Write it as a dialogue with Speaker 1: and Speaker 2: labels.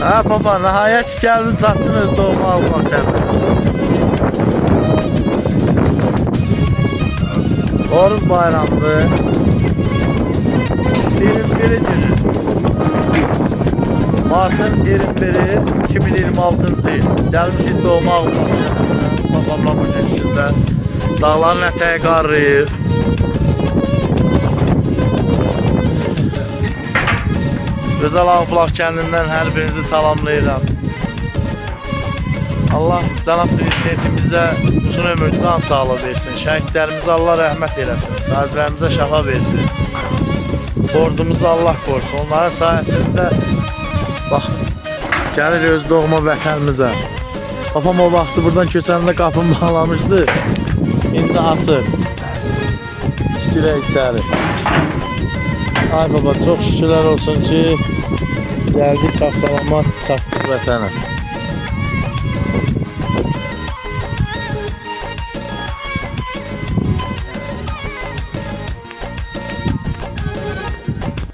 Speaker 1: Ha baba, nəhayət ki gəldin, çatdın öz doğma almaq kəndinə. Oruz bayramıdır. 21 günü. Martın 21-i 2026-cı il. Gəlmişik doğma almaq kəndinə. Babamla bu gün üstündə. Dağların ətəyi qarıyır. Gözəl Ağbulaq kəndindən hər birinizi salamlayıram. Allah cənab prezidentimizə uzun ömür, can sağlığı versin. Şəhidlərimizə Allah rəhmət eləsin. Qazilərimizə şəfa versin. Ordumuzu Allah qorusun. Onların sayəsində bax, gəlir öz doğma vətənimizə. Babam o vaxtı buradan köçəndə qapını bağlamışdı. İndi atır. Şükürə içəri. Ay baba, çox şükürlər olsun ki, gəldik sağ salamat, çatdıq vətənə.